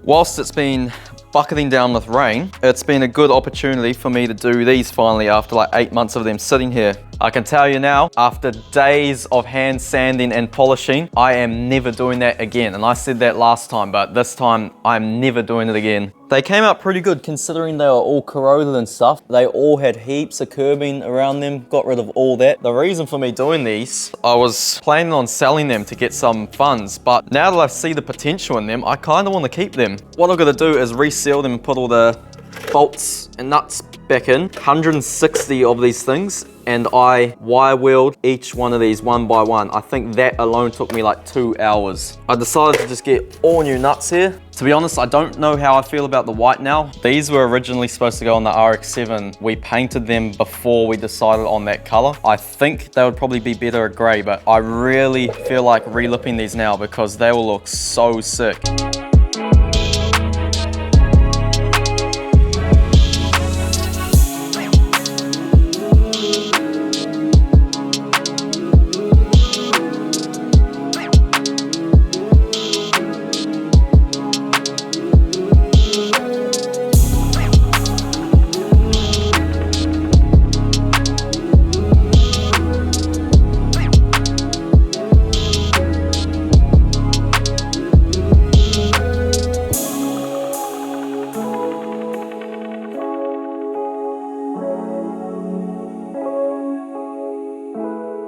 Whilst it's been bucketing down with rain, it's been a good opportunity for me to do these finally after like 8 months of them sitting here. I can tell you now, after days of hand sanding and polishing, I am never doing that again. And I said that last time, but this time I'm never doing it again. They came out pretty good considering they were all corroded and stuff. They all had heaps of curbing around them, got rid of all that. The reason for me doing these, I was planning on selling them to get some funds, but now that I see the potential in them, I kind of want to keep them. What I've got to do is reseal them and put all the bolts and nuts back in. 160 of these things, and I wire wheeled each one of these one by one. I think that alone took me like 2 hours. I decided to just get all new nuts here. To be honest, I don't know how I feel about the white now. These were originally supposed to go on the RX-7. We painted them before we decided on that color. I think they would probably be better at gray, but I really feel like relipping these now because they will look so sick.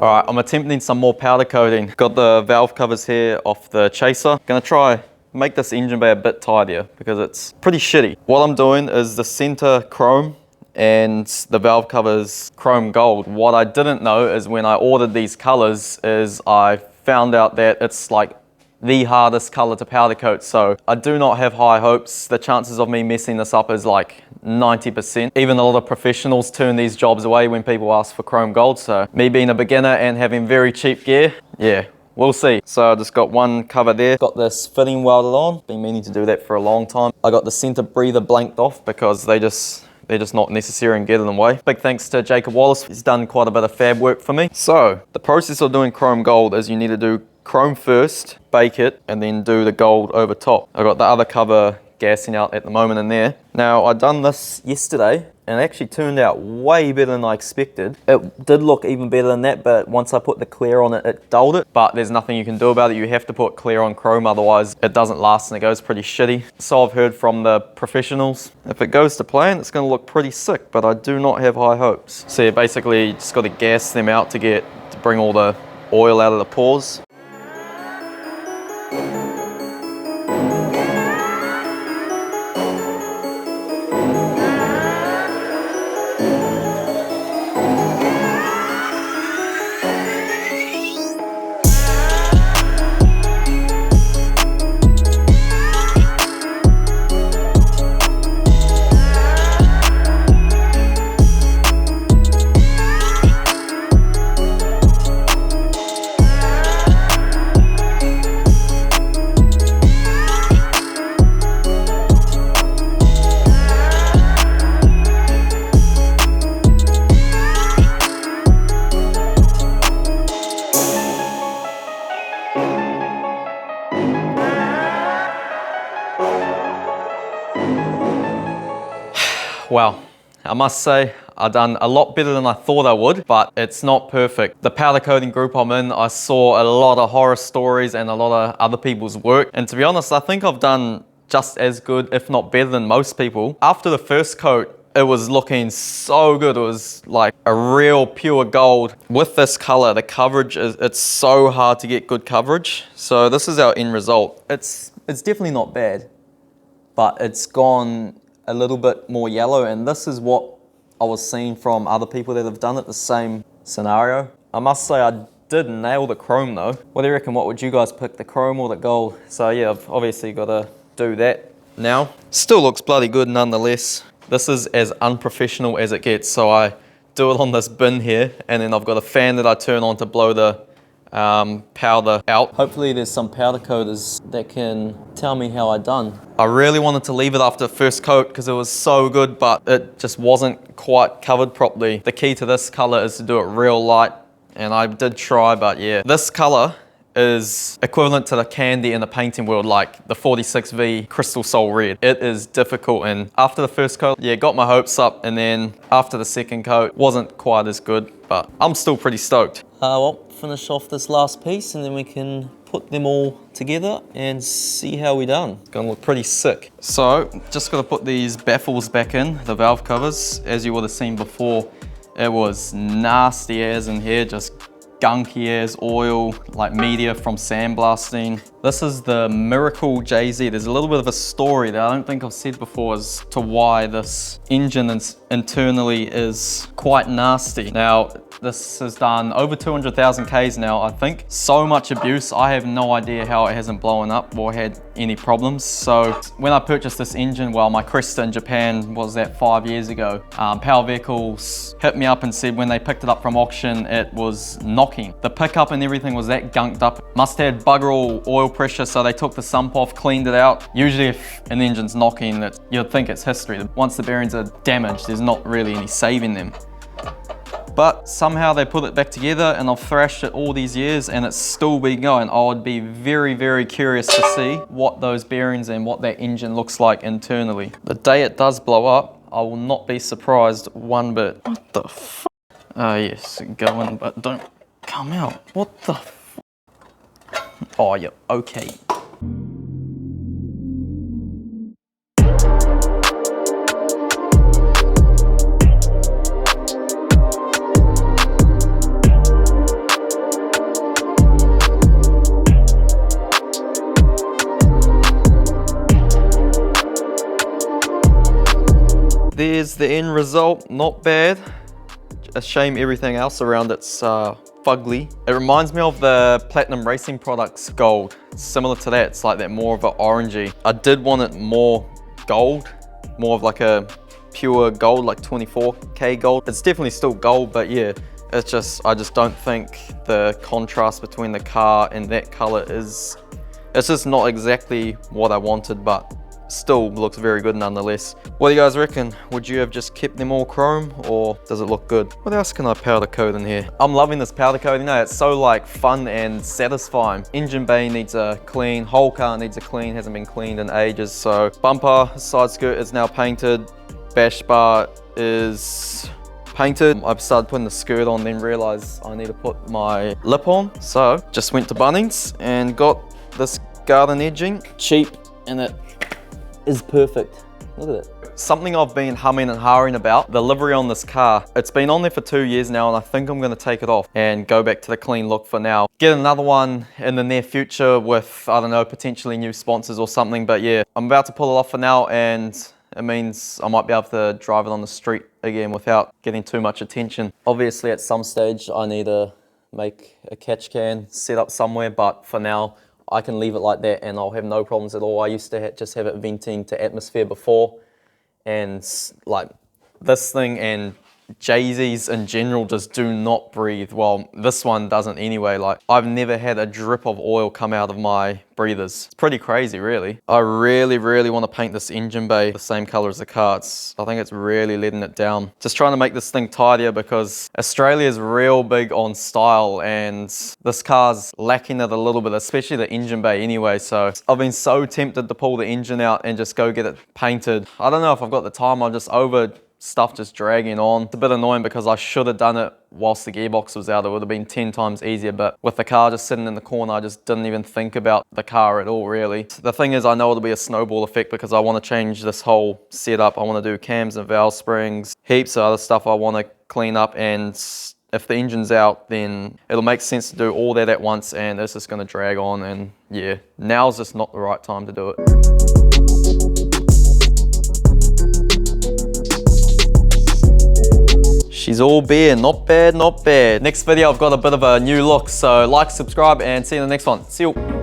All right, I'm attempting some more powder coating. Got the valve covers here off the chaser. Gonna try make this engine bay a bit tidier because it's pretty shitty. What I'm doing is the center chrome and the valve covers chrome gold. What I didn't know is when I ordered these colors is I found out that it's like the hardest color to powder coat. So I do not have high hopes. The chances of me messing this up is like 90%. Even a lot of professionals turn these jobs away when people ask for chrome gold. So me being a beginner and having very cheap gear, yeah, we'll see. So I just got one cover there. Got this fitting welded on. Been meaning to do that for a long time. I got the center breather blanked off because they're just not necessary and get in the way. Big thanks to Jacob Wallace. He's done quite a bit of fab work for me. So the process of doing chrome gold is you need to do chrome first, bake it, and then do the gold over top. I got the other cover gassing out at the moment in there. Now I done this yesterday and it actually turned out way better than I expected. It did look even better than that, but once I put the clear on it, it dulled it. But there's nothing you can do about it. You have to put clear on chrome, otherwise it doesn't last and it goes pretty shitty. So I've heard from the professionals, if it goes to plan, it's gonna look pretty sick, but I do not have high hopes. So you basically just gotta gas them out to bring all the oil out of the pores. Wow, I must say I've done a lot better than I thought I would, but it's not perfect. The powder coating group I'm in, I saw a lot of horror stories and a lot of other people's work. And to be honest, I think I've done just as good, if not better than most people. After the first coat, it was looking so good. It was like a real pure gold. With this color, the coverage it's so hard to get good coverage. So this is our end result. It's definitely not bad, but it's gone a little bit more yellow, and this is what I was seeing from other people that have done it, the same scenario. I must say I did nail the chrome though. What do you reckon? What would you guys pick, the chrome or the gold? So yeah, I've obviously got to do that now. Still looks bloody good nonetheless. This is as unprofessional as it gets. So I do it on this bin here, and then I've got a fan that I turn on to blow the powder out. Hopefully there's some powder coaters that can tell me how I done. I really wanted to leave it after the first coat because it was so good, but it just wasn't quite covered properly. The key to this color is to do it real light, and I did try, but yeah. This color is equivalent to the candy in the painting world, like the 46V Crystal Soul Red. It is difficult, and after the first coat, yeah, got my hopes up, and then after the second coat, wasn't quite as good, but I'm still pretty stoked. Well, finish off this last piece and then we can put them all together and see how we done. It's gonna look pretty sick. So, just gotta put these baffles back in, the valve covers. As you would have seen before, it was nasty as in here, just gunky as oil, like media from sandblasting. This is the Miracle JZ. There's a little bit of a story that I don't think I've said before as to why this engine internally is quite nasty. Now, this has done over 200,000 Ks now, I think. So much abuse, I have no idea how it hasn't blown up or had any problems. So when I purchased this engine, well, my Cresta in Japan was that 5 years ago. Power Vehicles hit me up and said when they picked it up from auction, it was knocking. The pickup and everything was that gunked up. Must have had bugger all oil pressure, so they took the sump off, cleaned it out. Usually if an engine's knocking, you'd think it's history. Once the bearings are damaged, there's not really any saving them. But somehow they put it back together, and I've thrashed it all these years and it's still been going. I would be very, very curious to see what those bearings and what that engine looks like internally. The day it does blow up, I will not be surprised one bit. What the f? Oh yes, go in, but don't come out. What the f? Oh yeah, okay. There's the end result, not bad. A shame everything else around it's fugly. It reminds me of the Platinum Racing Products gold. It's similar to that, it's like that more of an orangey. I did want it more gold, more of like a pure gold, like 24K gold. It's definitely still gold, but yeah, it's just, I just don't think the contrast between the car and that color it's just not exactly what I wanted, but still looks very good nonetheless. What do you guys reckon? Would you have just kept them all chrome, or does it look good? What else can I powder coat in here? I'm loving this powder coating. It's so like fun and satisfying. Engine bay needs a clean, whole car needs a clean, hasn't been cleaned in ages. So bumper, side skirt is now painted, bash bar is painted. I've started putting the skirt on, then realized I need to put my lip on. So just went to Bunnings and got this garden edging. Cheap, and it is perfect. Look at it. Something I've been humming and hawing about, the livery on this car. It's been on there for 2 years now, and I think I'm gonna take it off and go back to the clean look for now. Get another one in the near future with, I don't know, potentially new sponsors or something, but yeah, I'm about to pull it off for now, and it means I might be able to drive it on the street again without getting too much attention. Obviously at some stage I need to make a catch can set up somewhere, but for now, I can leave it like that and I'll have no problems at all. I used to just have it venting to atmosphere before, and like this thing and JZs in general just do not breathe. Well, this one doesn't anyway. Like, I've never had a drip of oil come out of my breathers. It's pretty crazy, really. I really, really want to paint this engine bay the same color as the car. I think it's really letting it down. Just trying to make this thing tidier because Australia's real big on style, and this car's lacking it a little bit, especially the engine bay anyway. So I've been so tempted to pull the engine out and just go get it painted. I don't know if I've got the time. I'm just over stuff just dragging on. It's a bit annoying because I should have done it whilst the gearbox was out. It would have been 10 times easier, but with the car just sitting in the corner, I just didn't even think about the car at all, really. The thing is, I know it'll be a snowball effect because I want to change this whole setup. I want to do cams and valve springs, heaps of other stuff I want to clean up, and if the engine's out, then it'll make sense to do all that at once, and it's just going to drag on, and yeah, now's just not the right time to do it. She's all bare, not bad, not bad. Next video, I've got a bit of a new look, so like, subscribe, and see you in the next one. See you.